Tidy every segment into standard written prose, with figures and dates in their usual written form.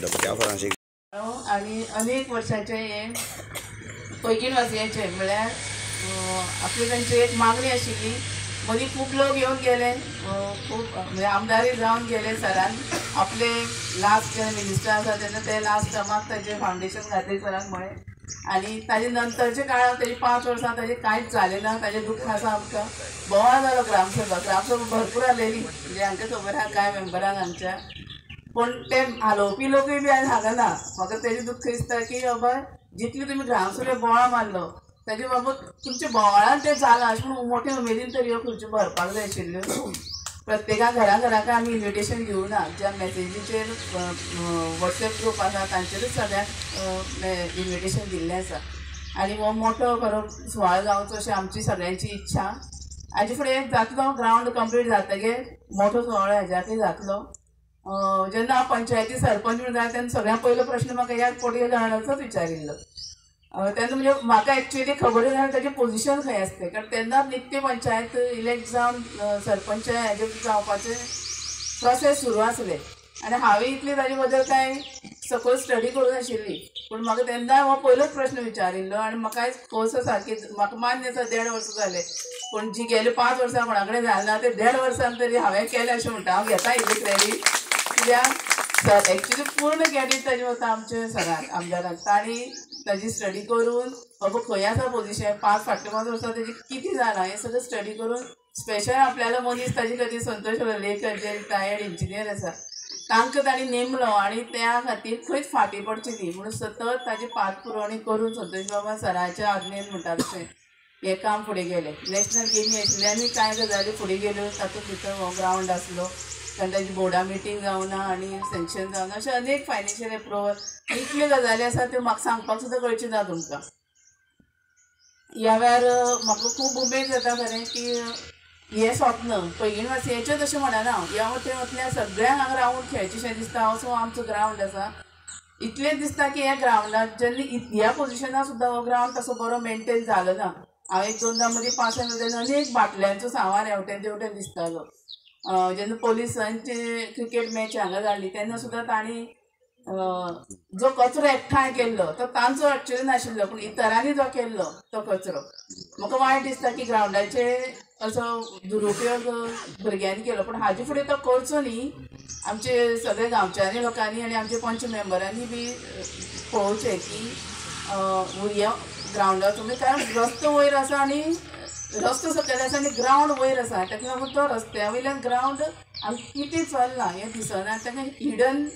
Doctor Jafar आशिक आणि अनेक वर्षाचे हे पैकीण वाचयाचे म्हळ्यार आपली तांची एक मागणी आशिल्ली. मदीं खूब लोक येवन गेले, खूब म्हणजे आमदारी जावन गेले. सरान आपले लास्ट जे मिनिस्टर आसा तेन्ना ते लास्ट टर्माक ताजें फावंडेशन घातलें सरान म्हळें. आनी ताजे नंतरच्या काळांत ताजी 5 वर्सां ताजें कांयच जालें ना. ताजें दुख्ख आसा आमकां. बोवाळ जालो ग्रामसभा भरपूर आलेली, म्हणजे आमकां खबर आहा कांय मेंबरांक आमच्या. पण ते हालोवपी लोकूय बी आयज हांगा ना. म्हाका तेजें दुख्ख दिसता की बाबा जितली तुमी ग्रामसभेक बोवाळ मारलो ताजे बाबा तुमच्या बोवाळान तें जालां अशें म्हणून मोठे उमेदीन तरी ह्यो खुर्च्यो भरपाक जाय आशिल्ल्यो. प्रत्येका घराक आमी इन्विटेशन घेवना. ज्या मॅसेजीचेर वॉट्सॅप ग्रूप आसा तांचेरूच सगळ्यांक इन्विटेशन दिल्लें आसा. आनी हो मोठो खरो सुवाळो जावचो अशी आमची सगळ्यांची इच्छा. हाजे फुडें जातलो ग्रावंड कंप्लीट जातकीर मोठो सुवाळो हेज्याकूय जातलो. जेन्ना हांव पंचायती सरपंच म्हणून जाय तेन्ना सगळ्यांत पयलो प्रश्न म्हाका ह्या पोटये धरणाचोच विचारिल्लो. तेन्ना म्हणजे म्हाका एक्चुअली खबर ना ताजें पोजिशन खंय आसलें, कारण तेन्ना नित्य पंचायत इलेक्ट जावन सरपंच हेजे जावपाचें प्रोसेस सुरू आसलें. आनी हांवें इतली ताजे बद्दल कांय सकयल स्टडी करूं नाशिल्ली. पूण म्हाका तेन्ना हो पयलोच प्रश्न विचारिल्लो आनी म्हाका आयज खोस आसा की म्हाका मान्य आसा 1.5 वर्सां जालें. पूण जी गेली 5 वर्सां कोणा कडेन जालें ना ते 1.5 वर्सान तरी हांवें केलें अशें म्हणटा. हांव घेता हेजी क्रेडीट. कित्याक सर एक्चुअली पूर्ण क्रेडीट ताजें वता आमच्या सराक आमदाराक. ताणी ताजी स्टडी करून बाबा खंय आसा पोजिशन 5 वर्सां ताजी कितें जालां हें सगळें स्टडी करून स्पेशल आपल्याला मनीस ताजे खातीर संतोष लोलयेकर जे रिटायर्ड इंजिनियर आसा तांकां ताणी नेमलो आनी त्या खातीर खंयच फाटीं पडची न्ही म्हणून सतत ताजी पाठपुरवणी करून संतोष बाबा सराच्या आज्ञेन म्हणटा तशें हें काम फुडें गेलें. नॅशनल गेमी आशिल्ल्यानूय कांय गजाली फुडें गेल्यो. तातूंत भितर हो ग्रावंड आसलो कारण ताजी बोर्डा मिटींग जावना आनी सँक्शन जावना. अशें अनेक फायनान्शियल एप्रुवल इतल्यो गजाली आसा त्यो म्हाका सांगपाक सुद्दां कळची ना तुमकां. ह्या वेळार म्हाका खूब उमेद जाता खरें की हें स्वप्न पैंगीण वासियेचेंच अशें म्हणना हांव. ह्या वटेन सगळ्यांक हांगा रावून खेळचेशें दिसता. असो आमचो ग्रावंड आसा. इतलेंच दिसता की ह्या ग्रावंडात जेन्ना ह्या पोजिशनाक सुद्दां हो ग्रावंड तसो बरो मेंटेन जालो ना. हांव 1-2दां मदीं पास तेन्ना अनेक बाटल्यांचो सामान हेवटेन तेवटेन दिसतालो. जेन्ना पोलिसांची क्रिकेट मॅच हांगा जाली तेन्ना सुद्दां तांणी जो कचरो एकठांय केल्लो तो तांचो एक्चुअली नाशिल्लो पूण इतरांनी जो केल्लो तो कचरो. म्हाका वायट दिसता की ग्रावंडाचे असो दुरुपयोग भुरग्यांनी केलो. पूण हाजे फुडें तो करचो न्ही. आमचे सगळे गांवच्यानी लोकांनी आनी आमचे पंच मेंबरांनी बी पळोवचें की ह्या ग्रावंडाचो म्हणजे कारण रस्तो वयर आसा आनी रस्तो सकयल आसा आनी ग्रावंड वयर आसा. ताका लागून तो रस्त्या वयल्यान ग्रावंड आमकां कितें चलना हें दिसना. ताका हिडन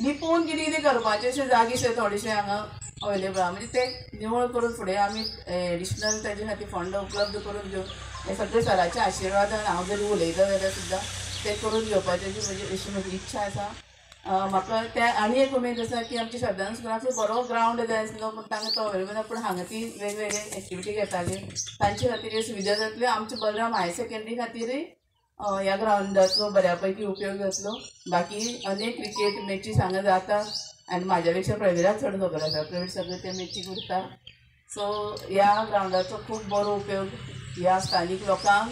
लिपोवन कितें कितें करपाचें अशें जागेशे थोडेशे हांगा अवेलेबल आहा. म्हणजे ते निवळ करून फुडें आमी एडिशनल ताजे खातीर फंड उपलब्ध करून घेवन हे सगळे सराच्या आशिर्वादान हांव जरी उलयता जाल्यार सुद्दां ते करून घेवपाची अशी म्हजी इच्छा आसा. म्हाका त्या आनी एक उमेद आसा की आमच्या श्रद्धानंद स्कुलांतलो बरो ग्रावंड जाय आसलो पूण तांकां तो अवेलेबल ना. पूण हांगा ती वेगवेगळे एक्टिविटी घेताली तांचे खातीर सुविधा जातल्यो. आमच्या बलराम हायर सेकंडरी खातीरय ह्या ग्रावंडाचो बऱ्यापैकी उपयोग जातलो. बाकी अनेक क्रिकेट मॅचीस हांगा जातात आनी म्हाज्या पेक्षा प्रवीराक चड खबर आसा. प्रवीर सगळे ते मॅचीक उरता. सो ह्या ग्रावंडाचो खूब बरो उपयोग ह्या स्थानीक लोकांक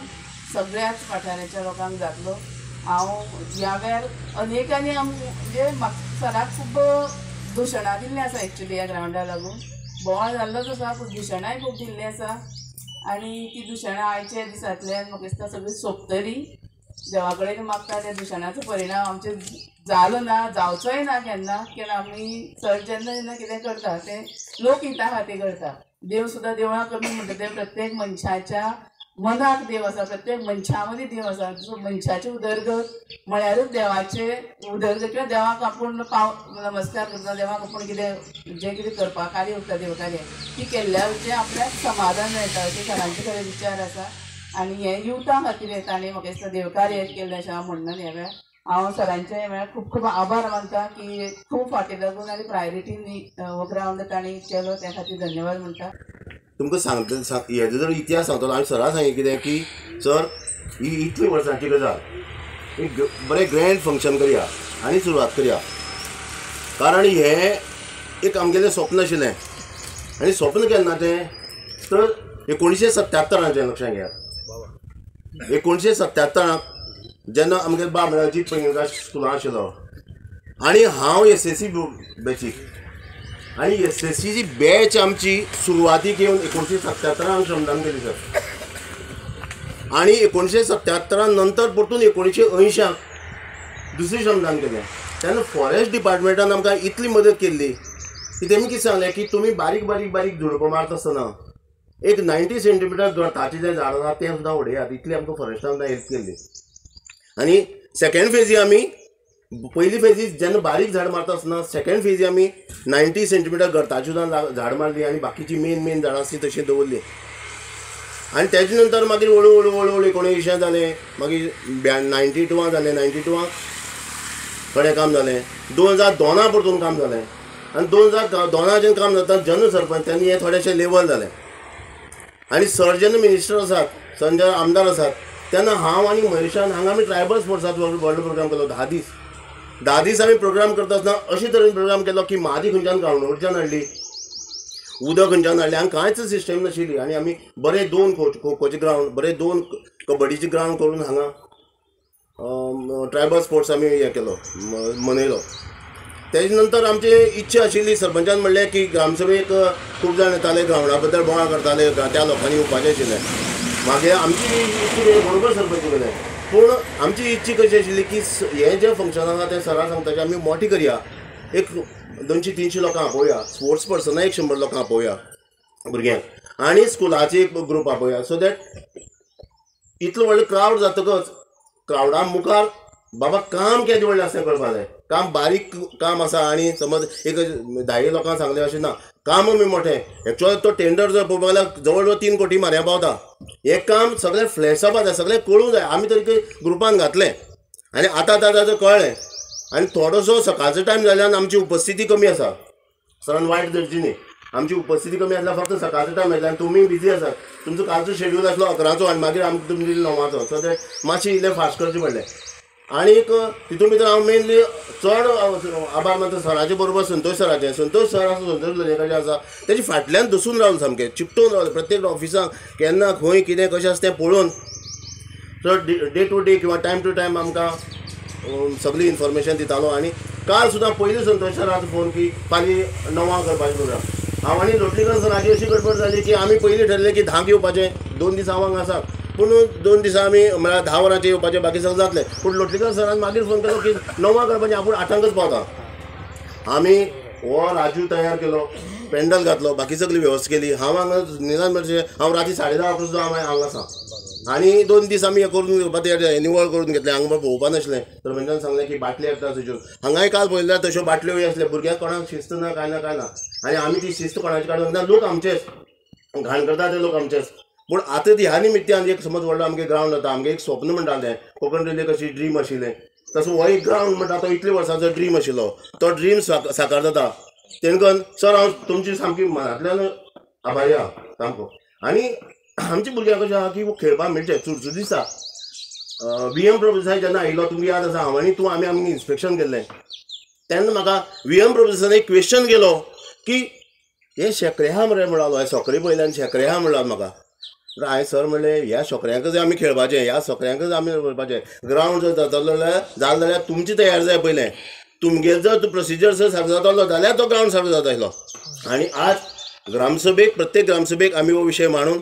सगळ्याच वाठाराच्या लोकांक जातलो. हांव ह्या वेळार अनेकांनी म्हणजे म्हाका सराक खूब दुशणां दिल्लीं आसा एक्चुली ह्या ग्रावंडाक लागून. बोवाळ जाल्लोच आसा पूण दुशणांय खूब दिल्लीं आसा आनी ती दुशणां आयच्या दिसांतल्यान म्हाका दिसता सगळीं सोंपतली. देवा कडेन मागता त्या दुशणाचो परिणाम आमचे जालो ना जावचोय ना केन्ना. कित्याक आमी चड जेन्ना कितें करता तें लोकहिता खातीर करता. देव सुद्दां देवळां कमी म्हणटा तें प्रत्येक मनशाच्या मनाक देव आसा. प्रत्येक मनशा मदीं देव आसा. सो मनशाची उदरगत म्हळ्यारूच देवाचे उदरगत किंवां देवाक आपूण नमस्कार करता. देवाक आपूण कितें जें कितें करपा कार्य उरता देव कार्य ती केल्ल्या वयचें आपल्याक समाधान मेळटा अशें सरांचे खरे विचार आसा. आनी हें युथा खातीर येता आनी म्हाका दिसता देवकार्य केल्लें अशें हांव म्हणना. ह्या वेळार हांव सरांचे ह्या वेळार खूब खूब आभार मानता की खूब फाटीं लागून आनी प्रायोरिटीन हो ग्रावंड तांणी केलो त्या खातीर धन्यवाद म्हणटा. तुमकां सांगता हेजो जर इतिहास सांगतलो हांवें सराक सांगिल्लें कितें की सर ही इतली वर्सांची गजाल एक बरें ग्रँड फंक्शन करया आनी सुरवात करया. कारण हें एक आमगेलें स्वप्न आशिल्लें आनी स्वप्न केन्ना तें तर 1977 लक्षांत घेयात. 1977 जेन्ना आमगे बाबराजी पैंगीणकार स्कुलान आशिल्लो आणि हांव SSC बॅचीक आणि SSCची बॅच आमची सुरवातीक येवन 1977 श्रमदान केली सर आणि 1977 नंतर परतून 1980 दुसरी श्रमदान केलें. तेन्ना फॉरेस्ट डिपार्टमेंटान आमकां इतली मदत केल्ली की तेमी कितें सांगलें की तुमी बारीक बारीक बारीक झुडपां मारता आसतना एक 90 सेंटीमीटर गवताचें जें झाड आसा तें सुद्दां उडयात, इतली आमकां फॉरेस्टान हेल्प केल्ली. आनी सेकंड फेजी आमी पयली फेजी जेन्ना बारीक झाड मारता आसतना सेकंड फेजी आमी 90 सेंटीमीटर गवताची सुद्दां झाड मारली आनी बाकीची मेन झाडां आसली तशी दवरली. आनी तेजे नंतर मागीर हळू हळू 1900 जालें, मागीर 92 जालें, 92 थोडें काम जालें, 2002 परतून काम जालें आनी 2002 जेन्ना काम जाता जनरल सरपंच त्यांनी हें थोडेशें लेवल जालें. आनी सर जेन्ना मिनिस्टर आसात, संजय आमदार आसात, तेन्ना हांव आनी महेशान हांगा आमी ट्रायबल स्पोर्ट्साचो व्हडलो प्रोग्राम केलो 10 दीस आमी प्रोग्राम करता आसतना अशे तरेन प्रोग्राम केलो की मादी खंयच्यान गांवडोळच्यान हाडली, उदक खंयच्यान हाडलें, हांगा कांयच सिस्टम नाशिल्ली. आनी आमी बरे 2 खोखोचे ग्रावंड, बरे 2 कबड्डीचे ग्रावंड करून हांगा ट्रायबल स्पोर्ट्स आमी हें केलो, मनयलो. तेजे नंतर आमची इच्छा आशिल्ली, सरपंचान म्हणलें की ग्रामसभेक खूब जाण येताले, ग्रावंडा बद्दल बोवाळ करताले, त्या लोकांनी येवपाचें आशिल्लें. मागीर आमची इच्छा बरोबर सरपंच गेले, पूण आमची इच्छा कशी आशिल्ली की हें जें फंक्शन आसा तें सरान सांगता की आमी मोटी करया, एक 200-300 लोकां आपोवया, स्पोर्ट्स पर्सना 100 लोकां आपोवया भुरग्यांक, आनी स्कुलाची एक ग्रूप आपोवया, सो दॅट इतलो व्हडलो क्रावड जातकच क्रावडा मुखार बाबा काम केदें व्हडलें आसा तें कळपाक जाय. काम बारीक काम आसा आनी समज एक 10 लोकांक सांगलें अशें ना, काम आमी मोठें. एक्चुअली तो टेंडर जर पळोवपाक गेल्यार जवळ जवळ 3 कोटी म्हाऱ्या पावता. हें काम सगळें फ्लॅश जावपा जाय, सगळें कळूंक जाय. आमी तरी ग्रुपान घातलें आनी आतां कळ्ळें. आनी थोडोसो सकाळचो टायम जाल्यान आमची उपस्थिती कमी आसा, सरान वायट धरची न्ही, आमची उपस्थिती कमी आसल्यार फक्त सकाळचो टायम आयला आनी तुमी बिजी आसात. तुमचो कालचो शेड्यूल आसलो 11चो आनी मागीर आमकां तुमी दिलो 9वाचो, सो ते मातशें इल्लें फास्ट करचें पडलें. आनी तितून भितर हांव मेनली चड आभार मानता सराचे बरोबर संतोष सर आसा, संतोष लोलयेकाचे आसा, तेजे फाटल्यान दसून रावले, सामकें चिकटून रावले. प्रत्येक ऑफिसांक केन्ना खंय कितें कशें आसा तें पळोवन डे टू डे किंवा टायम टू टायम आमकां सगळी इन्फॉर्मेशन दितालो. आनी काल सुद्दां पयलीं संतोष सराचो फोन की फाल्यां 9 करपाचें प्रोग्राम. हांव आनी लोटलीकर सराची अशी गडबड जाली की आमी पयलीं ठरलें की 10 येवपाचें, 2 दीस हांव हांगा आसा, पूण 2 दिसा आमी म्हळ्यार 10 वरांचेर येवपाचें, बाकी सगळें जातलें. पूण लोटलीकर सरान मागीर फोन केलो की 9 करपाचें, आपूण 8ंकच पावता. आमी हो राजू तयार केलो, पेंडल घातलो, बाकी सगळी वेवस्था केली. हांव हांगा निदान म्हणजे हांव राती 10:30 सुद्दां हांगा आसा. आनी 2 दीस आमी हें करून घेवपाचें, निवळ करून घेतलें. हांगा पळोवपा नासलें, तर म्हणजे सांगलें की बाटली येता थंयच्यो. हांगाय काल पळयल्यार तश्यो बाटल्योय आसल्यो. भुरग्यांक कोणाक शिस्त ना, कांय ना. आनी आमी ती शिस्त कोणाची काडूंक ना, लोक आमचेच घाण करता ते लोक आमचेच. पूण आतां ह्या निमित्यान एक समज व्हडलो आमगे ग्रावंड जाता, आमगे एक स्वप्न म्हणटालें, कोंकण रेल्वे कशी ड्रीम आशिल्लें, तसो हो एक ग्रावंड म्हणटा तो इतले वर्सांचो ड्रीम आशिल्लो, तो ड्रीम साकार जाता. तेणकन सर हांव तुमची सामकी मनांतल्यान आभारी आहा सामको. आनी आमची भुरग्यांक कशें आहा की खेळपाक मेळचें, चुरचुरी दिसता. VM प्रोफेसर जेन्ना आयिल्लो तुमकां याद आसा, हांव आनी तूं आमी इन्स्पेक्शन केल्लें, तेन्ना म्हाका VM प्रोफेसरान एक क्वेश्चन केलो की हे शेकरे आहा मरे म्हणलो, हे सोकरे पयल्यान शेकरे आहा म्हणलो म्हाका. हांवें सर म्हणलें ह्या सोकऱ्यांकच आमी खेळपाचें, ह्या सोकऱ्यांकच आमी करपाचें. ग्रावंड जर जातलो जाल्यार तुमची तयार जाय पयलें. तुमगेर जर प्रोसिजर जर सारको जातालो जाल्यार तो ग्रावंड सारको जातालो. आनी आज ग्रामसभेक प्रत्येक ग्रामसभेक आमी हो विशय मांडून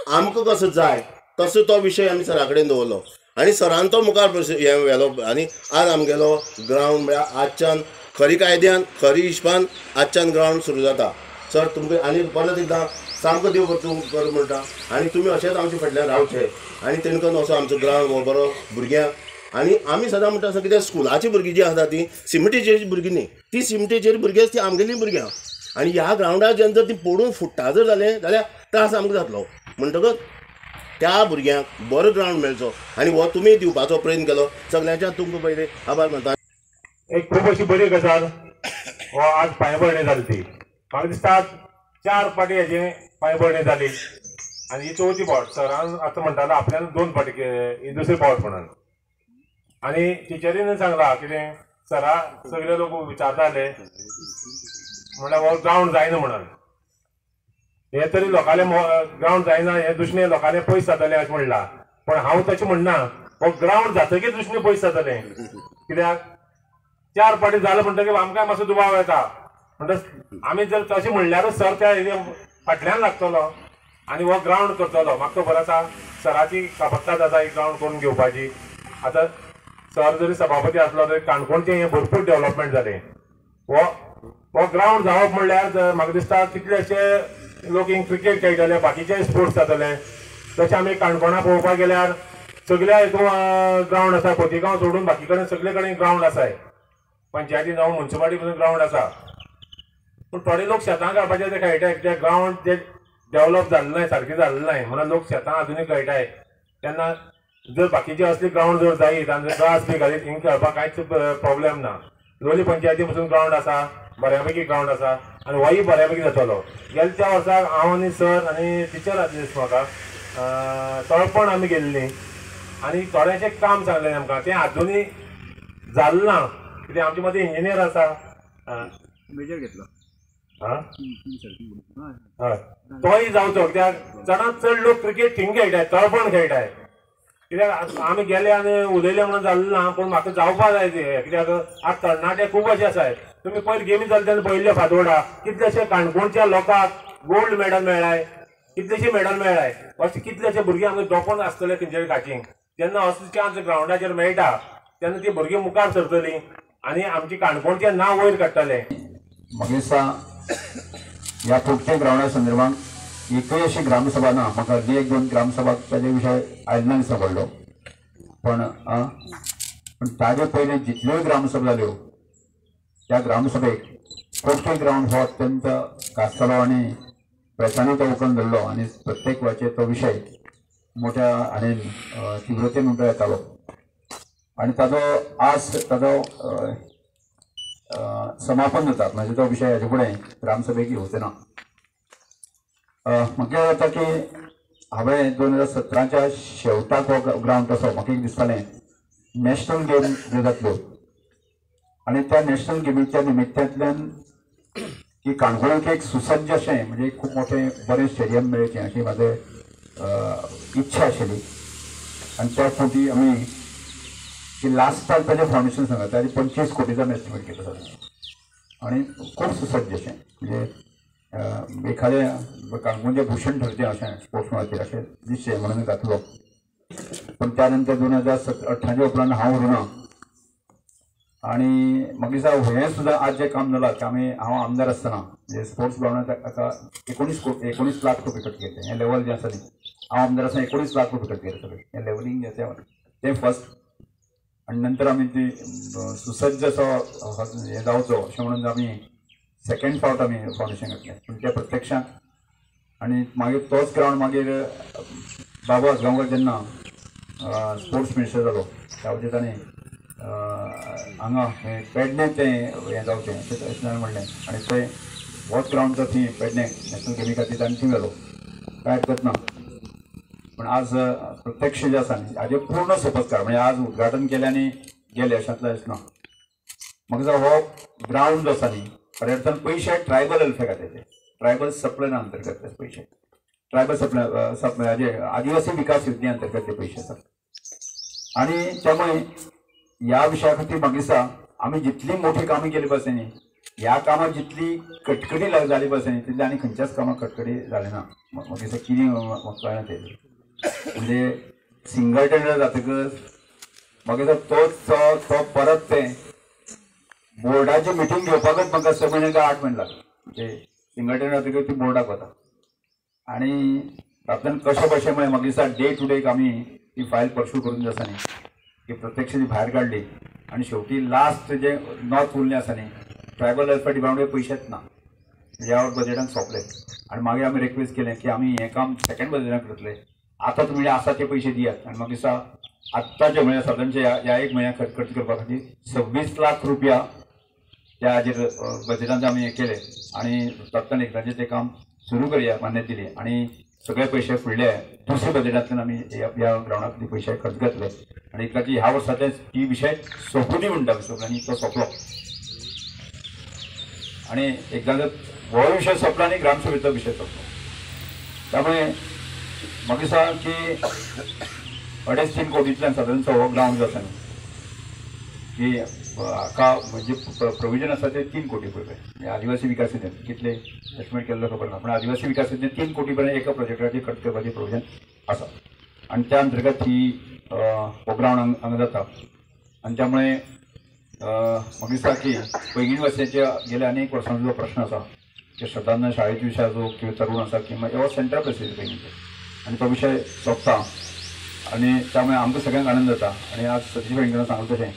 आमकां कसो जाय तसो तो विशय आमी सरा कडेन दवरलो आनी सरान तो मुखार हें व्हेलो. आनी आज आमगेलो ग्रावंड म्हळ्यार आजच्यान खरी कायद्यान खरी हिशपान आजच्यान ग्रावंड सुरू जाता. सर तुमकां आनी परत एकदां सामको देव कर म्हणटा. आनी तुमी अशेंच आमचे फाटल्यान रावचे आनी तेणकन असो आमचो ग्रावंड हो बरो भुरग्यांक. आनी आमी सदां म्हणटा आसा कित्याक स्कुलाची भुरगीं जीं आसा ती सिमटेचेर भुरगीं न्ही, ती सिमटेचेर भुरगीं ती आमगेलीं भुरग्यां. आनी ह्या ग्रावंडार जेन्ना जर ती पडून फुट्टा जर जालें जाल्यार त्रास आमकां जातलो. म्हणटकच त्या भुरग्यांक बरो ग्रावंड मेळचो आनी हो तुमी दिवपाचो प्रयत्न केलो. सगळ्यांच्यान तुमकां पयलीं आभार मानता. एक खूब अशी बरी गजाल हो आज पांयभरणी जाली ती. म्हाका दिसता 4 फावटी हेजे पांयभरणी जाली आनी ही 4थी फावट. सरान आतां म्हणटालो आपल्यान 2 फावटी ही 2री फावट म्हणून. आनी टिचरीन सांगलां कितें सरा सगळे लोक विचारताले म्हणल्यार हो ग्रावंड जायना म्हणून. हे तरी लोकांले ग्रावंड जायना हे दुसरे लोकांले पयस जातले अशें म्हणलां. पण हांव तशें म्हणना, हो ग्रावंड जातकीर दुसरे पयस जातले. कित्याक 4 पाटी झालं म्हणटकीर आमकां मातसो दुबाव येता. म्हणटच आमी जर तशें म्हणल्यारूच सर त्या फाटल्यान लागतलो आनी हो ग्रावंड करतलो. म्हाका खबर आसा सराची कापडटात आसा ही ग्रावंड करून घेवपाची. आतां सर जरी सभापती आसलो तरी काणकोणचें हें भरपूर डेव्हलपमेंट जालें. हो ग्रावंड जावप म्हणल्यार म्हाका दिसता कितलेशे लोक हिंग क्रिकेट खेळटले, बाकीचे स्पोर्ट्स जातले. तशें आमी काणकोणा पळोवपाक गेल्यार सगळ्या हितून ग्रावंड आसा. खोतीगांव सोडून बाकी कडेन सगळे कडेन ग्रावंड आसाय. पंचायती जावं म्युन्सिपालिटी पसून ग्रावंड आसा. पूण थोडे लोक शेतां घालपाचे ते खेळटाय. ते ग्रावंड जे डेव्हलप जाल्लें नाय, सारकें जाल्लें नाय म्हणून लोक शेतां अजुनूय खेळटाय. तेन्ना जर बाकीचे असली ग्रावंड जर जायत आनी ग्रास बी घालीत हिंग खेळपाक कांयच प्रॉब्लेम ना. लोलये पंचायती पसून ग्रावंड आसा, बऱ्यापैकी ग्रावंड आसा आनी होय बऱ्यापैकी जातलो. गेल्या वर्साक हांव आनी सर आनी टिचर आसली म्हाका तळपण आमी गेल्लीं आनी थोडेशें काम सांगलें आमकां. तें अजुनूय जाल्लें ना कित्याक आमचे मदीं इंजिनियर आसा. मेजर घेतलो हय तोय जावचो कित्याक चडांत चड लोक क्रिकेट थिंग खेळटाय, तळपण खेळटाय. कित्याक आमी गेले आनी उलयले म्हणून जाल्लें ना. पूण म्हाका जावपा जाय ते कित्याक आज तरणाटे खूब अशे आसात. तुमी पयलीं गेमी जाले तेन्ना पयले फातोर्डा कितलेशे काणकोणच्या लोकांक गोल्ड मेडल मेळ्ळाय, कितलेशे मेडल मेळ्ळाय. अशे कितलेशे भुरगे आमचे डोपोन आसतले खंयच्याय काचींक. जेन्ना असले चान्स ग्रावंडाचेर मेळटा तेन्ना ती भुरगीं मुखार सरतलीं आनी आमची काणकोणचें नांव वयर काडटले. म्हाका दिसता ह्या फुडच्या ग्रावंडा संदर्भात एकूय अशी ग्रामसभा ना. म्हाका अर्दी 1-2 ग्रामसभा ताजे विशय आयलना दिसता पडलो. पण ताजे पयलीं जितल्योय ग्रामसभा जाल्यो त्या ग्रामसभेक कोटके ग्रावंड हो अत्यंत गाजतलो आनी प्रेसांनी तो उखलून धरलो आनी प्रत्येक वेळाचेर तो विशय मोठ्या आनी तीव्रतेन म्हणटा येतालो. आनी ताजो समापन जाता म्हणजे तो विशय हेजे फुडें ग्रामसभेक येवचो ना. म्हाका जाता की हांवें 2017च्या शेवटाक हो ग्रावंड तसो म्हाका एक दिसतालें नॅशनल गेम ज्यो जातल्यो आनी त्या नॅशनल गेमीच्या निमित्तांतल्यान की काणकोणाक एक सुसज्ज अशें म्हणजे खूब मोठें बरें स्टेडियम मेळचें अशी म्हाजी इच्छा आशिल्ली. आनी त्या फावटी आमी की लास्टाक ताजें फावंडेशन सांगता ताजें 25 कोटीचो एस्टिमेट केलो आनी खूब सुसज्ज अशें म्हणजे एखादें काणकोणचें भूषण ठरचें अशें स्पोर्ट्स मळाचेर अशें दिसचें म्हणून घातलो. पण त्या नंतर 2018 उपरांत हांव उरुना आनी म्हाका दिसता हें सुद्दां आज जें काम जालां की हांव आमदार आसतना म्हणजे स्पोर्ट्स ग्रावंडाक ताका 19 लाख रुपये खर्च केले. हें लेवल जें आसा न्ही हांव आमदार आसतना 19 लाख रुपये खर्च केले सगळें हें लेवलिंग जें आसा तें फर्स्ट. आनी नंतर आमी ती सुसज्ज असो हें जावचो अशें म्हणून आमी सेकंड फावट आमी फावंडेशन घातलें. पूण तें प्रत्यक्षांत आनी मागीर तोच ग्रावंड मागीर बाबू आसगांवकर जेन्ना स्पोर्ट्स मिनिस्टर जालो त्या वटेन ताणें हांगा पेडणे तें हें जावचें अशें म्हणलें आनी थंय होच ग्रावंड जो थंय पेडणे नॅशनल गेमी खातीर ताणें थंय घालो कांय हरकत ना. पण आज प्रत्यक्ष जे आसा न्ही हाजे पूर्ण सोपस्कार म्हणजे आज उद्घाटन केलें आनी गेले अशांतलें ना. म्हाका दिसता हो ग्रावंड जो आसा न्ही खरें अर्थान पयशे ट्रायबल वेलफेअर खात्याचे ट्रायबल सप्लॅना अंतर्गत ते पयशे ट्रायबल सप्लाय हाजे आदिवासी विकास योजने अंतर्गत ते पयशे आसात. आनी त्यामुळे ह्या विशया खातीर म्हाका दिसता आमी जितली मोठी कामां केली पासून न्ही ह्या कामां जितली कटकटी जाली पासून न्ही तितली आनी खंयच्याच कामां कटकटी जाली ना. म्हाका दिसता कितें म्हाका कळना तें म्हणजे सिंगल टेंडर जातकच म्हाका दिसता तो परत तें बोर्डाची मिटींग घेवपाकच म्हाका 6 म्हयने काय 8 म्हयने लागले. म्हणजे सिंगल टेंडर जातकच ती बोर्डाक वता आनी तातूंत कशे भशेन म्हळ्यार म्हाका दिसता डे टू डे आमी ती फायल परस्यू करून जी आसा न्ही की प्रत्यक्ष ती भायर काडली आनी शेवटी लास्ट जे नॉर्थ उरलें आसा न्ही ट्रायबल वेलफेअर डिपार्टमेंट पयशेच ना ह्या बजेटान सोंपले. आनी मागीर आमी रिक्वेस्ट केलें की आमी हें काम सेकंड बजेटान करतले. आतां तुमी आसा ते पयशे दियात. आनी म्हाका दिसता आत्ताचे म्हळ्यार सादारणचे ह्या 1 म्हयन्याक खर्च करपा खातीर 26 लाख रुपया त्या हाजेर बजेटांत आमी हें केलें आनी तातूंत एकदांचें तें काम सुरू करया मान्यता दिली आनी सगळे पयशे फुडले दुसऱ्या बजेटांतल्यान आमी ह्या ग्रावंडाक ते पयशे खर्च घातले आनी ताची ह्या वर्साचे ती विशय सोंपुनी म्हणटा सगळ्यांनी तो सोंपलो. आनी एकदां जर हो विशय सोंपलो आनी ग्रामसभेचो विशय सोंपलो. त्यामुळे म्हाका दिसता की 2.5-3 कोटींतल्यान सादारणचो हो ग्रावंड जो आसा की हाका म्हणजे प्रोविजन आसा ते 3 कोटी रुपये म्हणजे आदिवासी विकास योजनेत कितले एस्टिमेट केल्लो खबर ना, पण आदिवासी विकास योजनेत 3 कोटी पर्यंत एका प्रोजेक्टाची खर्च करपाची प्रोविजन आसा आणि त्या अंतर्गत ही प्रोग्राम हांगा जाता आणि त्यामुळे म्हाका दिसता की पैंगीण वर्साचे गेल्या अनेक वर्सांचो जो प्रश्न आसा की श्रद्धांना शाळेच्या विशयाचो किंवा तरुण आसा किंवा हो सेंट्रल प्रेसिडेंट पैंगीणचे आणि तो विषय सोंपता आणि त्यामुळे आमकां सगळ्यांक आनंद जाता आणि आज सतीश वेंकटेन सांगलें तशें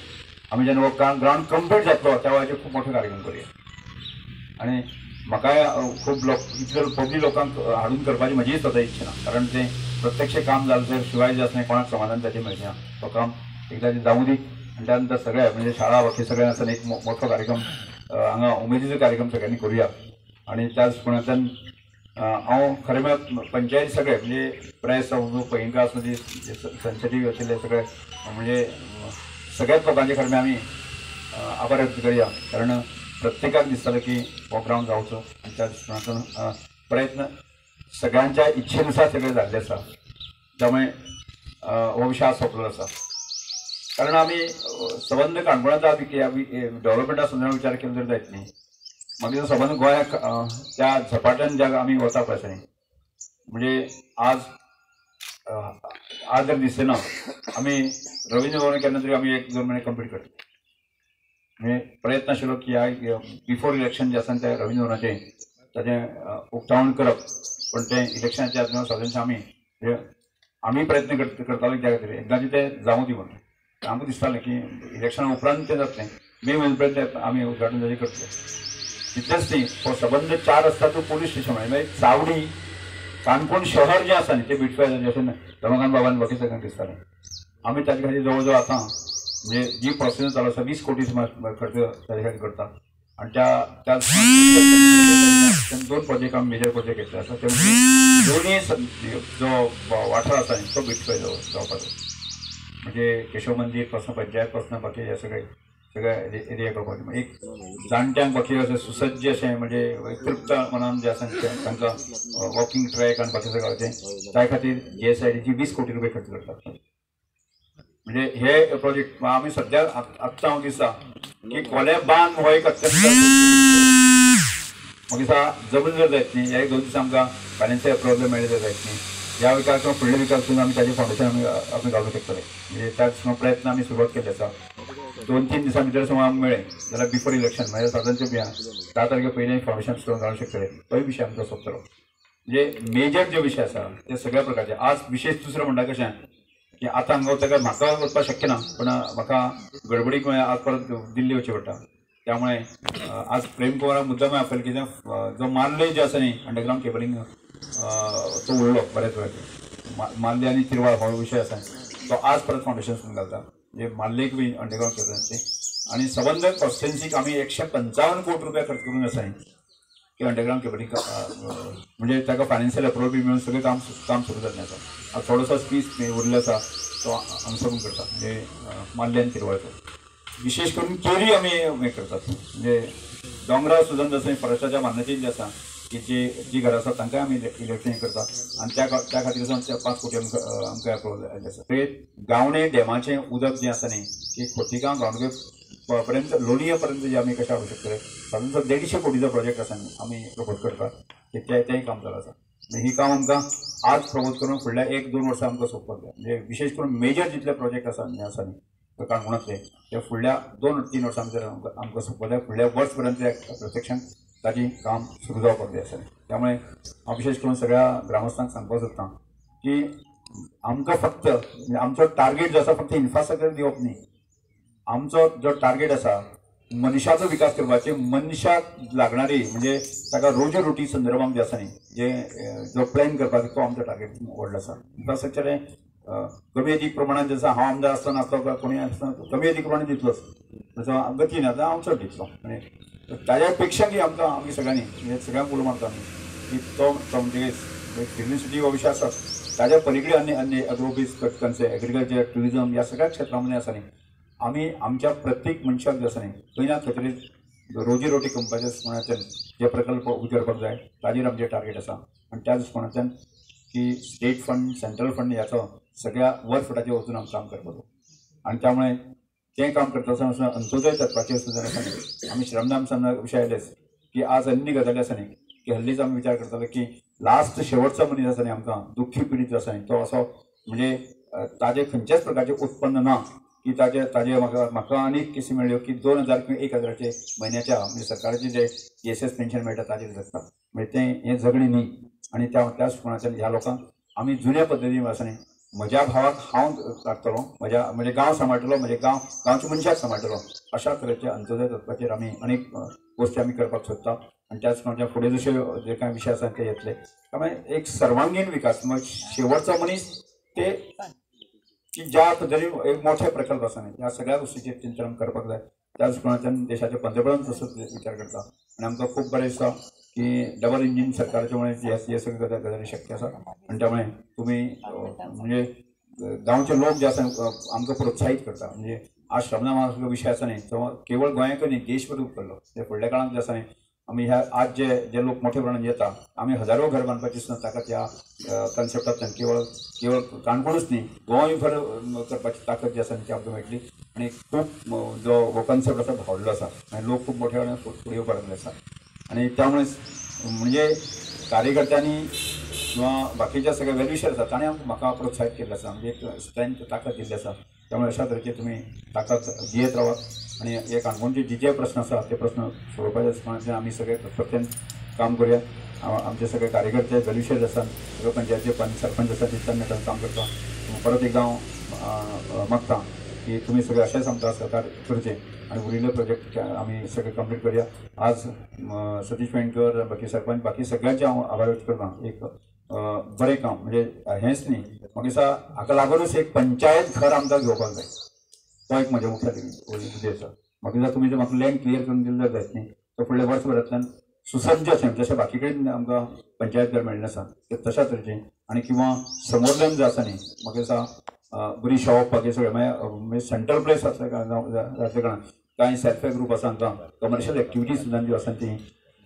आमी जेन्ना हो ग्राउंड कंप्लीट जातलो त्या वेळाचेर खूब मोठो कार्यक्रम करूया आणि म्हाकाय खूब इतले पब्लीक लोकांक हाडून करपाची म्हजी सदां इच्छा ना, कारण तें प्रत्यक्ष काम जालें तर शिवाय जे आसा कोणाक समाधान ताचें मेळचें ना, तो काम एकदां जावं दी आणि त्यानंतर सगळे म्हणजे शाळा बाकी सगळ्यांक आसा एक मोठो कार्यक्रम हांगा उमेदीचो कार्यक्रम सगळ्यांनी करूया आणि त्याच कोणाच्यान हांव खरें म्हळ्यार पंचायती सगळे म्हणजे प्रेस आसूं पैंगीणकार आसूं ती सेन्सिटीव आशिल्ले सगळे म्हणजे सगळ्याच लोकांचे खरें आमी आभार व्यक्त करया, कारण प्रत्येकाक दिसतालें की हो ग्राउंड जावचो आनी त्या दृश्टिकोनातून प्रयत्न सगळ्यांच्या इच्छेनुसार सगळे जाल्ले आसा, त्यामुळे हो विषय आज सोंपलेलो आसा. कारण आमी संबंद काणकोणाचो डेव्हलपमेंटा संदर्भात विचार केलो तर जायत न्ही, मागीर संबंद गोंयाक त्या झपाट्यान ज्या आमी वता पळय आसा न्ही, म्हणजे आज जर दिसलें ना आमी रवींद्र भवन केन्ना तरी आमी 1-2 महिने कंप्लीट करता म्हणजे प्रयत्न आशिल्लो की बिफोर इलेक्शन जे आसा ते रवींद्र भवनाचें ताचें उक्तावण करप, पण तें इलेक्शनाच्या आदल्या सादारणशें आमी प्रयत्न करताले त्या खातीर एकदांचें तें जावं दी म्हणून आमकां दिसतालें की इलेक्शना उपरांत तें जातलें मे म्हयने पर्यंत आमी उद्घाटन ताचें करतले. तितलेंच न्ही, हो संबंध 4 रस्ता तो पोलीस स्टेशन म्हणजे चावडी काणकोण शहर जें आसा न्ही तें बिटफाय जशें रमाकांत बाबान बाकी सगळ्यांक दिसतालें आमी ताचे खातीर जवळ जवळ आतां म्हणजे जी प्रोसेस चालू आसा 20 कोटी खर्च ताचे खातीर करता आणि त्या 2 प्रोजेक्ट आमी मेजर प्रोजेक्ट घेतले आसा ते दोन्ही जो वाठार आसा न्ही तो बिटफाय जावपाचो म्हणजे केशव मंदिर पासून पंचायत पासून बाकी हे सगळे एरिया करपाचे एक जाणट्यांक बाकी अशें सुसज्ज अशें म्हणजे तृप्त मनान जे आसा तांकां वॉकिंग ट्रॅक आनी बाकी सगळें त्या खातीर GSIDची 20 कोटी रुपये खर्च करतात. म्हणजे हे प्रोजेक्ट आमी सध्या आत्तां हांव दिसता की कोले बांद हो एक अत्यंत म्हाका दिसता जमीन जर जायत न्ही, ह्या 2 दीस आमकां फायनान्शियल प्रॉब्लेम मेळ्ळे तर जायत न्ही, ह्या विकास किंवा फुडल्या विकास करून आमी ताचें फावंडेशन आमी घालूंक शकतले. म्हणजे त्या प्रयत्न आमी सुरवात केल्ले आसा. 2-3 दिसां भितर समज आमकां मेळ्ळें जाल्यार बिफोर इलेक्शन म्हणजे सादारणचे 10 तारखे पयलीं फावंडेशन स्टोन घालूंक शकतले, तोय विशय आमचो सोंपतलो. म्हणजे मेजर जे विशय आसा ते सगळ्या प्रकारचे आज विशेष दुसरें म्हणटा कशें की आतां हांगा वचतकीर म्हाका वचपाक शक्य ना, पण म्हाका गडबडीक आज परत दिल्ली वचचें पडटा, त्यामुळे आज प्रेम कुमाराक मुद्दम आपयलें कित्याक जो मार्ले जे आसा न्ही अंडरग्रावंड केबलिंग तो उरलो बरेच वेळाचेर मार्ले आनी तिरवाळ हो विशय आसा तो आज परत फावंडेशन घालता म्हणजे मार्लेक बी अंडरग्रावंड केबलिंगाची आणि संबंध कॉन्स्टिट्युएन्सीक आमी 155 कोटी रुपया खर्च करून आसा की अंडरग्रावंड केबलिंग म्हणजे ताका फायनान्शियल अप्रूवल बी मेळून सगळें काम सुरू जाल्लें आसा. थोडोसो स्पीस उरलो आसा तो आमी सगळें करता म्हणजे मार्ले आनी तिरवाळचो विशेष करून केरी आमी हें करतात म्हणजे दोंगरा सुद्दां जशें फॉरेस्टाच्या मान्यतेन जें आसा की जी घरां आसा तांकांय आमी इलेक्शन करता आणि त्या खातीर 5 कोटी आमकां अप्रूवल जाल्लें आसा. गावणे डॅमाचें उदक जें आसा न्ही की खोतिगांव गावणगे पर्यंत लोलये पर्यंत जे आमी कशें हाडूं शकतले सादारण 150 कोटीचो प्रोजेक्ट आसा न्ही आमी प्रपोज करतात तेंय काम चालू आसा. ही काम आमकां आज प्रपोज करून फुडल्या 1-2 वर्सां आमकां सोंपपाक जाय. म्हणजे विशेष करून मेजर जितले प्रोजेक्ट आसा न्ही काणकोणांतले ते फुडल्या 2-3 वर्सां भितर आमकां सोंपपाक जाय. फुडल्या वर्स पर्यंत प्रत्यक्षान ताची काम सुरू जावपाक जाय आसा. त्यामुळे हांव विशेष करून सगळ्या ग्रामस्थांक सांगपाक सोदतां की आमकां फक्त आमचो टार्गेट जो आसा फक्त इन्फ्रास्ट्रक्चर दिवप न्ही, आमचो जो टार्गेट आसा मनशाचो विकास करपाचे मनशाक लागणारी म्हणजे ताका रोजी संदर्भात जे आसा न्ही जे जो प्लॅन करपाचो तो आमचो टार्गेट व्हडलो आसा. इन्फ्रास्ट्रक्चर कमी अदीक प्रमाणात जसं हांव आमदार आसतना नासलो कोणी आसतना कमी अदीक प्रमाणात दितलोच जसो गतीन आतां हांव चड दितलो म्हणजे ताज्या पेक्षा की आमकां आमी सगळ्यांनी म्हणजे सगळ्यांक उलो मारता आमी की तो म्हणजे फिल्म सिटी हो विशय आसा ताज्या पलीकडे अन्य अग्रोबीज कन्से एग्रीकल्चर ट्युरिजम ह्या सगळ्या क्षेत्रांमध्ये आसा न्ही आमी आमच्या प्रत्येक मनशाक जे आसा न्ही खंय ना खंय तरी रोजी कंपनीच्या दृश्टिकोनांतल्यान जे प्रकल्प उबे करपाक जाय ताजेर आमचें टार्गेट आसा आनी त्या दृश्टिकोनांतल्यान की स्टेट फंड सेंट्रल फंड ह्याचो सगळ्या वरफुटाचेर वचून आमकां काम करपाचो आणि त्यामुळे तें काम करता आसतना अंत्योदय तत्वाचेर सुद्दां आसा न्ही आमी श्रमदान सामना विशय आयलेच की आज अन्य गजाली आसा न्ही की हल्लीच आमी विचार करताले की लास्ट शेवटचो मनीस आसा न्ही आमकां दुख्खी पिडीत आसा न्ही तो असो म्हणजे ताजे खंयच्याच प्रकारचें उत्पन्न ना की ताजे म्हाका आनीक केसी मेळ्ळ्यो की 2000 किंवा 1000चे म्हयन्याच्या म्हणजे सरकाराचे जे ESS पेन्शन मेळटा ताजेर जगता म्हणजे तें हें जगणें न्ही आनी त्याच कोणाच्यान ह्या लोकांक आमी जुन्या पद्दतीन आसा न्ही म्हज्या भावाक हांव लागतलो म्हणजे गांव सांबाळटलो म्हणजे गांवच्या मनशाक सांबाळटलो अशा तरेच्या अंत्योदय तत्वाचेर आमी अनेक गोश्टी आमी करपाक सोदता आनी त्याच प्रमाणे फुडें जशे जे कांय विशय आसा ते येतले त्यामुळे एक सर्वांगीण विकास मग शेवटचो मनीस ते की ज्या पद्दतीन एक मोठे प्रकल्प आसा न्ही ह्या सगळ्या गोष्टीचेर चिंतन करपाक जाय त्याच प्रमाणे देशाचे पंतप्रधान तसोच विचार करता आनी आमकां खूब बरें दिसता की डबल इंजीन सरकाराचे मुळे हे सगळे गजाली शक्य आसा आनी त्यामुळे तुमी म्हणजे गांवचे लोक जे आसा आमकां प्रोत्साहीत करता म्हणजे आज श्रमदान विशय आसा न्ही तो केवळ गोंयाक न्ही देशभर उपकरलो ते फुडल्या काळांत जे आसा न्ही आमी ह्या आज जे लोक मोठे प्रमाणात येता आमी हजारो घर बांदपाची सुद्दां ताकद ह्या कन्सेप्टांतल्यान केवळ काणकोणूच न्ही गोंयभर करपाची ताकद जी आसा ती आमकां मेळटली आनी खूब जो हो कन्सेप्ट आसा भावल्लो आसा आनी लोक खूब मोठ्या वेळान फुडें येवपाक लागले आसा आनी त्यामुळे म्हणजे कार्यकर्त्यांनी किंवा बाकीच्या सगळ्या वेल्युशर आसा ताणें म्हाका प्रोत्साहीत केल्लें आसा म्हणजे एक स्ट्रेंथ ताकद दिल्ली आसा त्यामुळे अशा तरेचे तुमी ताकद दियत रावात आणि हे काणकोणचे जे प्रश्न आसा ते प्रश्न सोडोवपाचे आमी सगळे तत्परतेन काम करूया आमचे सगळे कार्यकर्ते वेल्युशर आसात सगळे पंचायतीचे सरपंच आसा ते काम करता परत एकदा हांव मागता की तुमी सगळे अशेंच आमकां सहकार करचे आणि उरिल्ले प्रोजेक्ट आमी सगळे कंप्लीट करूया आज सतीश पेडणेकर बाकी सरपंच बाकी सगळ्यांचे हांव आभार व्यक्त करता एक बरें काम म्हणजे हेंच न्ही म्हाका दिसता हाका लागूनच एक पंचायत घर आमकां घेवपाक जाय तो एक म्हज्या मुख्य उद्देश आसा म्हाका दिसता तुमी जर म्हाका लँड क्लियर करून दिल्लो जायत न्ही तो फुडल्या वर्सभरांतल्यान सुसज्ज अशें जशें बाकी कडेन आमकां पंचायत घर मेळिल्लें आसा तशा तरेचें आनी किंवा समोरल्यान जें आसा न्ही म्हाका दिसता बरी शॉप बाकी सगळें म्हणजे सेंट्रल प्लेस आसल्या कारणान कांय सेल्फ हेल्प ग्रूप आसा हांकां कमर्शियल एक्टिविटीज सुद्दां ज्यो आसा ती